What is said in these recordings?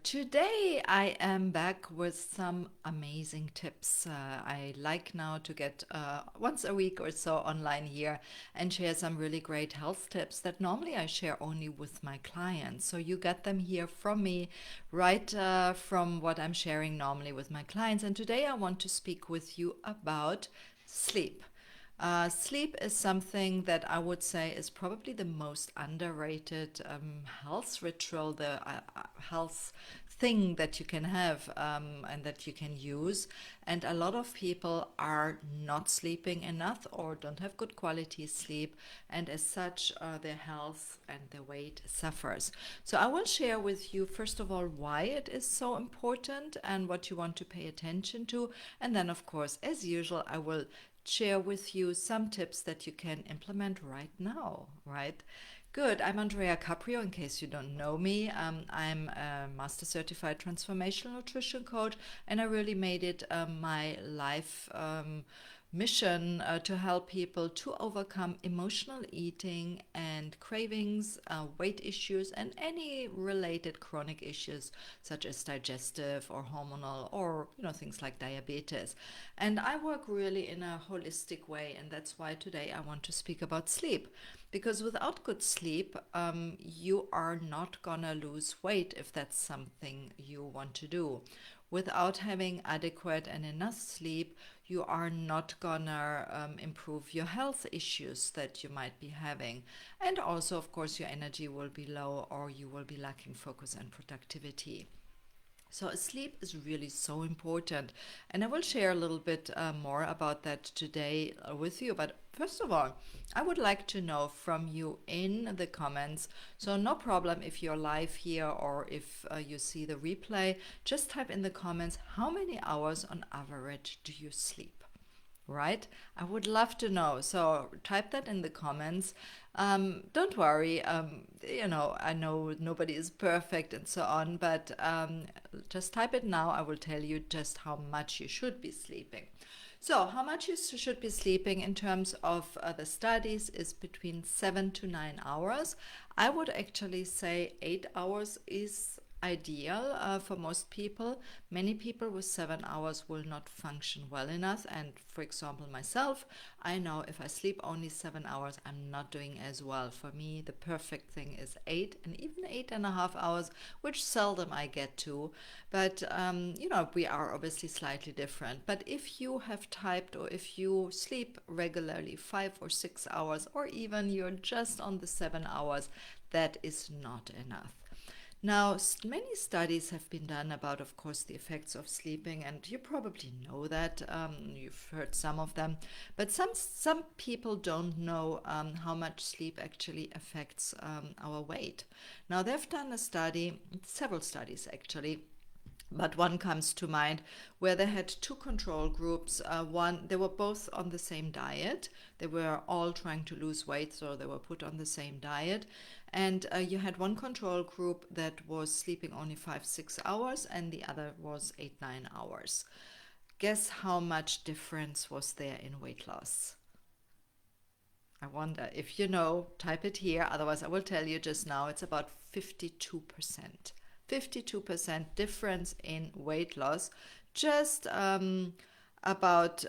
Today I am back with some amazing tips. I like now to get once a week or so online here and share some really great health tips that normally I share only with my clients. So you get them here from me, right from what I'm sharing normally with my clients. And today I want to speak with you about sleep. Sleep is something that I would say is probably the most underrated health ritual, the health thing that you can have and that you can use. And a lot of people are not sleeping enough or don't have good quality sleep, and as such, their health and their weight suffers. So I will share with you, first of all, why it is so important and what you want to pay attention to. And then, of course, as usual, I will share with you some tips that you can implement right now, right? Good. I'm Andrea Caprio, in case you don't know me. I'm a Master Certified Transformational Nutrition Coach, and I really made it my life mission to help people to overcome emotional eating and cravings, weight issues, and any related chronic issues such as digestive or hormonal or things like diabetes. And I work really in a holistic way, and that's why today I want to speak about sleep. Because without good sleep, you are not gonna lose weight if that's something you want to do. Without having adequate and enough sleep, you are not gonna improve your health issues that you might be having. And also, of course, your energy will be low or you will be lacking focus and productivity. So sleep is really so important, and I will share a little bit more about that today with you. But first of all, I would like to know from you in the comments. So no problem if you're live here or if you see the replay, just type in the comments how many hours on average do you sleep? Right? I would love to know. So type that in the comments. Don't worry. I know nobody is perfect and so on, but just type it now. I will tell you just how much you should be sleeping. So, how much you should be sleeping in terms of the studies is between 7 to 9 hours. I would actually say 8 hours is ideal for most people. Many people with 7 hours will not function well enough. And for example, myself, I know if I sleep only 7 hours, I'm not doing as well. For me, the perfect thing is 8 and even 8.5 hours, which seldom I get to. But, we are obviously slightly different. But if you have typed or if you sleep regularly 5 or 6 hours, or even you're just on the 7 hours, that is not enough. Now, many studies have been done about, of course, the effects of sleeping, and you probably know that. You've heard some of them, but some people don't know how much sleep actually affects our weight. Now, they've done a study, several studies actually, but one comes to mind where they had two control groups. They were both on the same diet. They were all trying to lose weight, so they were put on the same diet. And you had one control group that was sleeping only 5, 6 hours, and the other was 8, 9 hours. Guess how much difference was there in weight loss? I wonder if you know, type it here. Otherwise, I will tell you just now. It's about 52%. 52% difference in weight loss, just about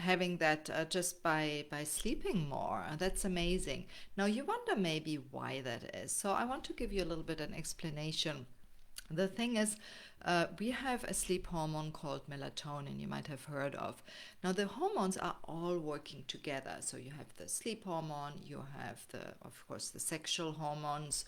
having that just by sleeping more. That's amazing. Now you wonder maybe why that is. So I want to give you a little bit an explanation. The thing is, we have a sleep hormone called melatonin, you might have heard of. Now, the hormones are all working together. So, you have the sleep hormone, you have, of course, the sexual hormones,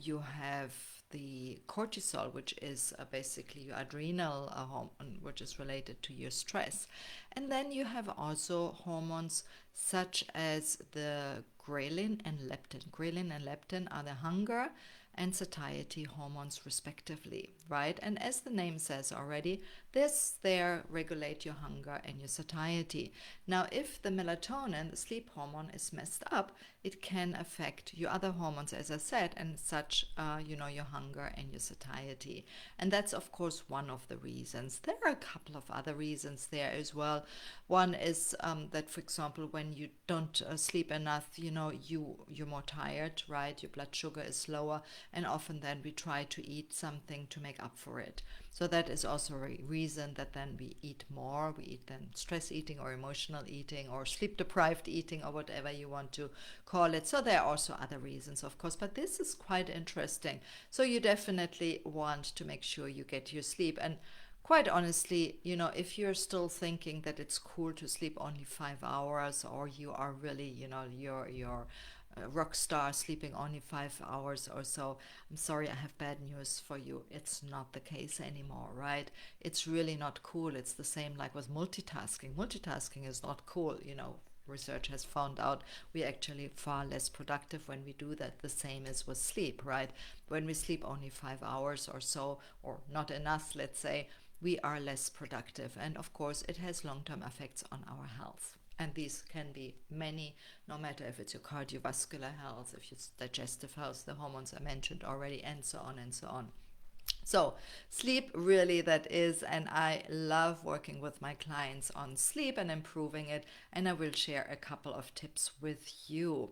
you have the cortisol, which is basically your adrenal hormone, which is related to your stress. And then you have also hormones such as the ghrelin and leptin. Ghrelin and leptin are the hunger and satiety hormones respectively, right? And as the name says already, there regulate your hunger and your satiety. Now, if the melatonin, the sleep hormone, is messed up, it can affect your other hormones, as I said, and such, your hunger and your satiety. And that's, of course, one of the reasons. There are a couple of other reasons there as well. One is that, for example, when you don't sleep enough, you're more tired, right? Your blood sugar is lower, and often then we try to eat something to make up for it. So that is also a reason that then we eat more. We eat then stress eating or emotional eating or sleep deprived eating or whatever you want to call it. So there are also other reasons, of course, but this is quite interesting. So you definitely want to make sure you get your sleep. And quite honestly, if you're still thinking that it's cool to sleep only 5 hours, or you are really, you're a rock star sleeping only 5 hours or so, I'm sorry, I have bad news for you. It's not the case anymore, right? It's really not cool. It's the same like with multitasking. Multitasking is not cool. Research has found out we're actually far less productive when we do that. The same is with sleep, right? When we sleep only 5 hours or so, or not enough, let's say, we are less productive. And of course, it has long-term effects on our health. And these can be many, no matter if it's your cardiovascular health, if it's digestive health, the hormones I mentioned already, and so on and so on. So sleep really that is, and I love working with my clients on sleep and improving it. And I will share a couple of tips with you.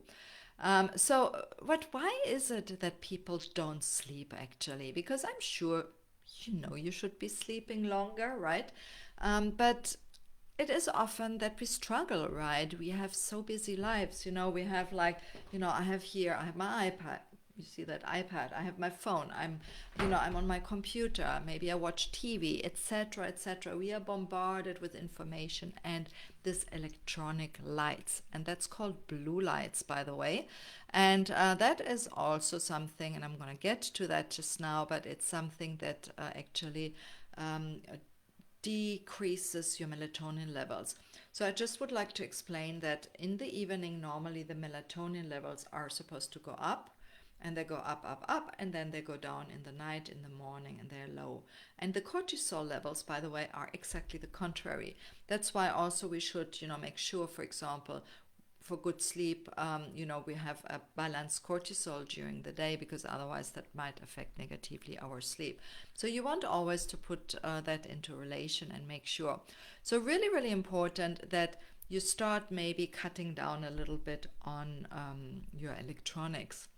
Why is it that people don't sleep actually? Because I'm sure you should be sleeping longer, right? But it is often that we struggle, right? We have so busy lives. We have I have my iPad. You see that iPad. I have my phone. I'm on my computer. Maybe I watch TV, etc., etc. We are bombarded with information and this electronic lights, and that's called blue lights, by the way. And that is also something, and I'm going to get to that just now, but it's something that actually decreases your melatonin levels. So I just would like to explain that in the evening, normally the melatonin levels are supposed to go up, and they go up, up, up, and then they go down in the night, in the morning, and they're low. And the cortisol levels, by the way, are exactly the contrary. That's why also we should, make sure, for example, for good sleep, we have a balanced cortisol during the day, because otherwise that might affect negatively our sleep. So you want always to put that into relation and make sure. So really, really important that you start maybe cutting down a little bit on your electronics.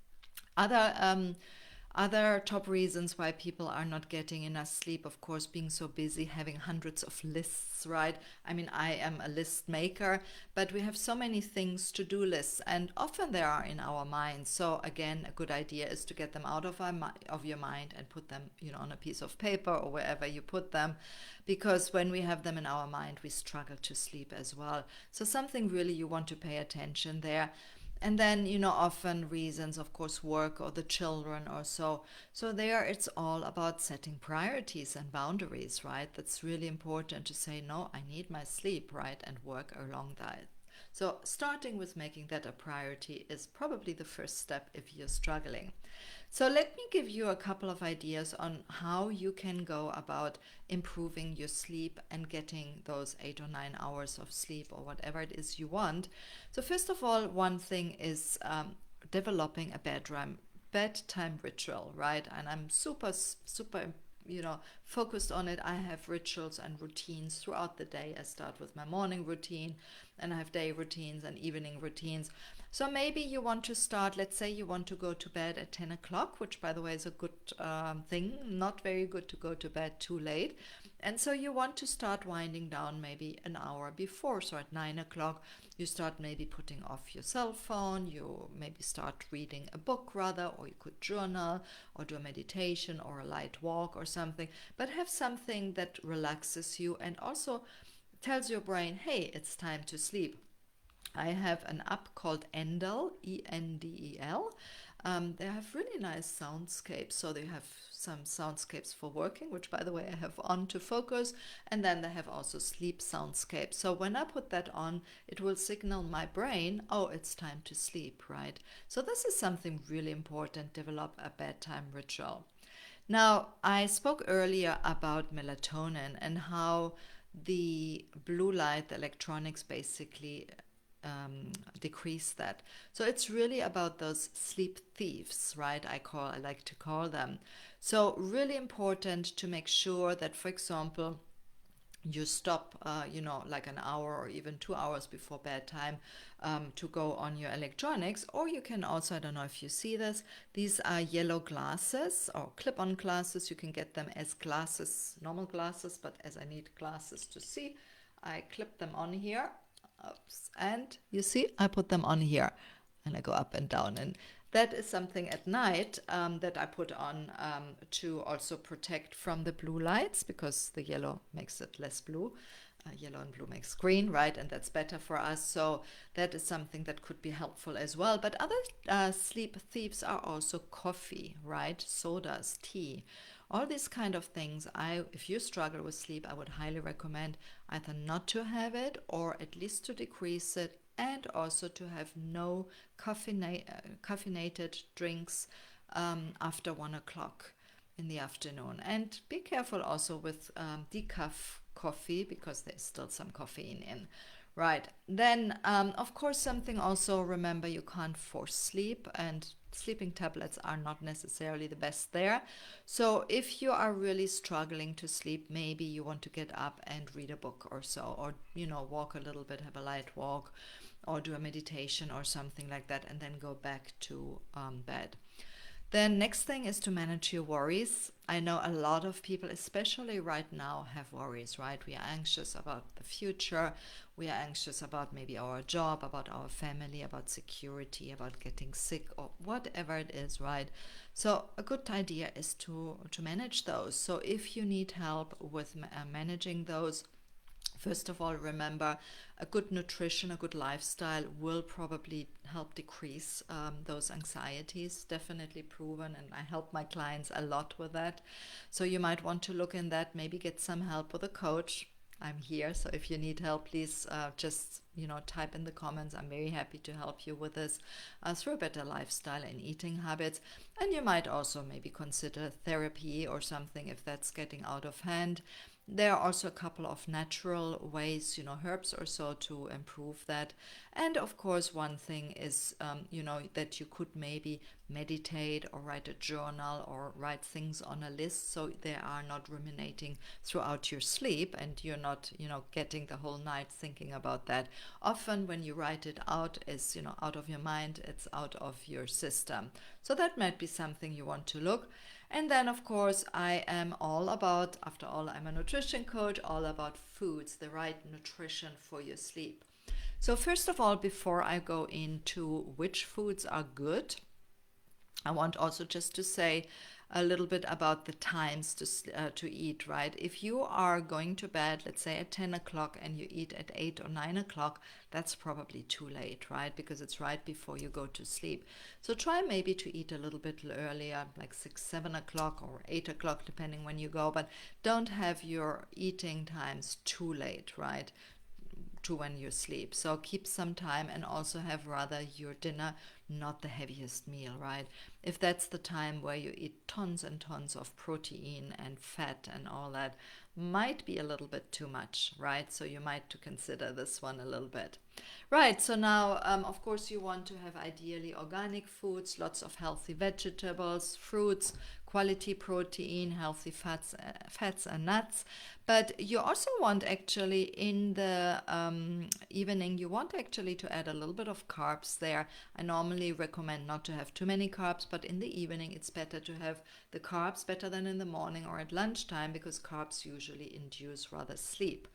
Other top reasons why people are not getting enough sleep, of course, being so busy, having hundreds of lists, right? I mean, I am a list maker, but we have so many things, to-do lists, and often they are in our minds. So again, a good idea is to get them out of your mind and put them, on a piece of paper or wherever you put them, because when we have them in our mind, we struggle to sleep as well. So something really you want to pay attention there. And then, often reasons, of course, work or the children or so. So there it's all about setting priorities and boundaries, right? That's really important to say, no, I need my sleep, right? And work along that. So starting with making that a priority is probably the first step if you're struggling. So let me give you a couple of ideas on how you can go about improving your sleep and getting those 8 or 9 hours of sleep or whatever it is you want. So first of all, one thing is developing a bedtime ritual, right? And I'm super focused on it. I have rituals and routines throughout the day. I start with my morning routine, and I have day routines and evening routines. So maybe you want to start, let's say you want to go to bed at 10 o'clock, which by the way is a good thing, not very good to go to bed too late. And so you want to start winding down maybe an hour before. So at 9 o'clock, you start maybe putting off your cell phone, you maybe start reading a book rather, or you could journal or do a meditation or a light walk or something, but have something that relaxes you and also tells your brain, hey, it's time to sleep. I have an app called Endel, Endel. They have really nice soundscapes. So they have some soundscapes for working, which by the way I have on to focus, and then they have also sleep soundscapes. So when I put that on, it will signal my brain, oh, it's time to sleep, right? So this is something really important, develop a bedtime ritual. Now, I spoke earlier about melatonin and how the blue light, the electronics basically decrease that. So it's really about those sleep thieves, right? I like to call them. So really important to make sure that, for example, you stop, like an hour or even 2 hours before bedtime to go on your electronics. Or you can also, I don't know if you see this, these are yellow glasses or clip-on glasses. You can get them as glasses, normal glasses, but as I need glasses to see, I clip them on here. Oops. And you see, I put them on here and I go up and down. And that is something at night that I put on to also protect from the blue lights, because the yellow makes it less blue. Yellow and blue makes green, right? And that's better for us. So that is something that could be helpful as well. But other sleep thieves are also coffee, right? Sodas, tea, all these kind of things. If you struggle with sleep, I would highly recommend either not to have it, or at least to decrease it, and also to have no caffeinated drinks after 1 o'clock in the afternoon. And be careful also with decaf coffee, because there's still some caffeine in. Right. Then, of course, something also, remember, you can't force sleep, and sleeping tablets are not necessarily the best there. So if you are really struggling to sleep, maybe you want to get up and read a book or so, or, walk a little bit, have a light walk, or do a meditation or something like that, and then go back to bed. Then next thing is to manage your worries. I know a lot of people, especially right now, have worries, right? We are anxious about the future. We are anxious about maybe our job, about our family, about security, about getting sick, or whatever it is, right? So a good idea is to manage those. So if you need help with managing those, first of all, remember, a good nutrition, a good lifestyle will probably help decrease those anxieties, definitely proven, and I help my clients a lot with that. So you might want to look in that, maybe get some help with a coach. I'm here, so if you need help, please just type in the comments. I'm very happy to help you with this through a better lifestyle and eating habits. And you might also maybe consider therapy or something if that's getting out of hand. There are also a couple of natural ways, herbs or so, to improve that. And of course, one thing is, that you could maybe meditate or write a journal or write things on a list, so they are not ruminating throughout your sleep and you're not, getting the whole night thinking about that. Often when you write it out, it's, out of your mind, it's out of your system. So that might be something you want to look. And then, of course, I am all about, after all, I'm a nutrition coach, all about foods, the right nutrition for your sleep. So first of all, before I go into which foods are good, I want also just to say a little bit about the times to eat, right? If you are going to bed, let's say at 10 o'clock, and you eat at 8 or 9 o'clock, that's probably too late, right? Because it's right before you go to sleep. So try maybe to eat a little bit earlier, like 6, 7 o'clock or 8 o'clock, depending when you go, but don't have your eating times too late, right? To when you sleep. So keep some time, and also have rather your dinner not the heaviest meal, right? If that's the time where you eat tons and tons of protein and fat and all that, might be a little bit too much, right? So you might to consider this one a little bit. Right, so now, of course, you want to have ideally organic foods, lots of healthy vegetables, fruits, quality protein, healthy fats and nuts. But you also want, actually, in the evening, you want actually to add a little bit of carbs there. I normally recommend not to have too many carbs, but in the evening, it's better to have the carbs, better than in the morning or at lunchtime, because carbs usually induce rather sleep.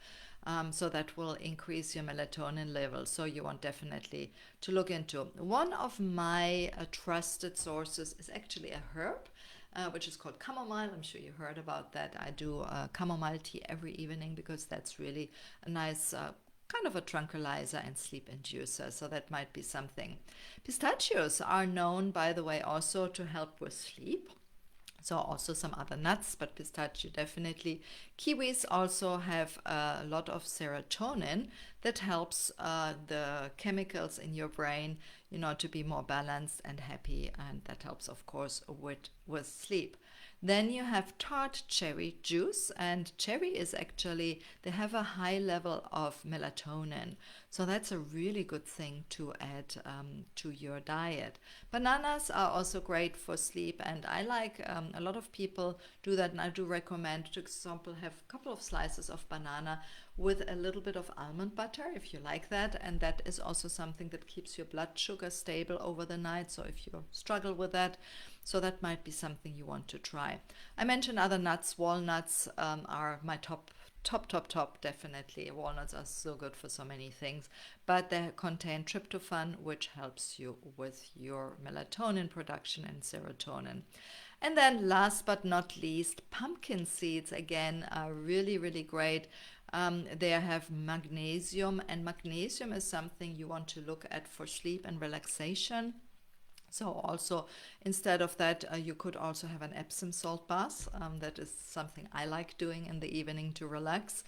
So that will increase your melatonin level. So you want definitely to look into. One of my trusted sources is actually a herb, which is called chamomile. I'm sure you heard about that. I do chamomile tea every evening, because that's really a nice kind of a tranquilizer and sleep inducer. So that might be something. Pistachios are known, by the way, also to help with sleep. So also some other nuts, but pistachio definitely. Kiwis also have a lot of serotonin that helps the chemicals in your brain, to be more balanced and happy, and that helps, of course, with sleep. Then you have tart cherry juice, and cherry is actually, they have a high level of melatonin. So that's a really good thing to add to your diet. Bananas are also great for sleep, and I like, a lot of people do that, and I do recommend, for example, have a couple of slices of banana with a little bit of almond butter if you like that, and that is also something that keeps your blood sugar stable over the night. So if you struggle with that, so that might be something you want to try. I mentioned other nuts. Walnuts are my top, definitely. Walnuts are so good for so many things, but they contain tryptophan, which helps you with your melatonin production and serotonin. And then last but not least, pumpkin seeds again are really, really great. They have magnesium, and magnesium is something you want to look at for sleep and relaxation. So also, instead of that, you could also have an Epsom salt bath. That is something I like doing in the evening to relax.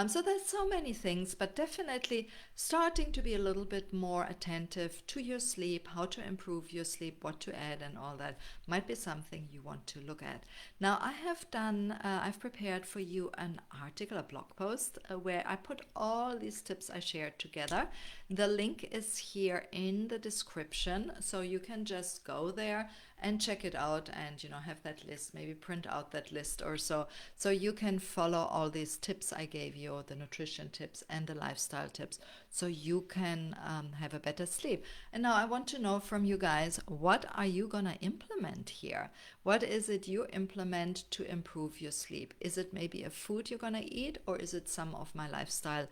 So there's so many things, but definitely starting to be a little bit more attentive to your sleep, how to improve your sleep, what to add, and all that might be something you want to look at. Now, I've prepared for you an article, a blog post, where I put all these tips I shared together. The link is here in the description, so you can just go there and check it out, and have that list, maybe print out that list or so you can follow all these tips I gave you, the nutrition tips and the lifestyle tips, so you can have a better sleep. And now I want to know from you guys, what are you gonna implement here? What is it you implement to improve your sleep? Is it maybe a food you're gonna eat, or is it some of my lifestyle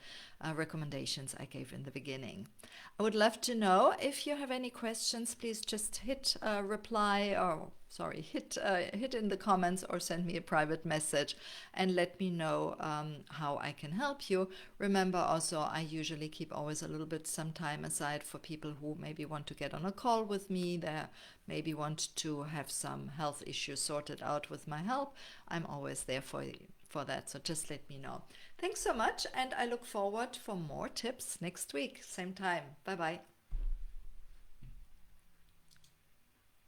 recommendations I gave in the beginning? I would love to know. If you have any questions, please just hit reply, or sorry, hit in the comments, or send me a private message and let me know how I can help you. Remember also, I usually keep always a little bit some time aside for people who maybe want to get on a call with me. They maybe want to have some health issues sorted out with my help. I'm always there for that, so just let me know. Thanks so much, and I look forward for more tips next week, same time. Bye bye.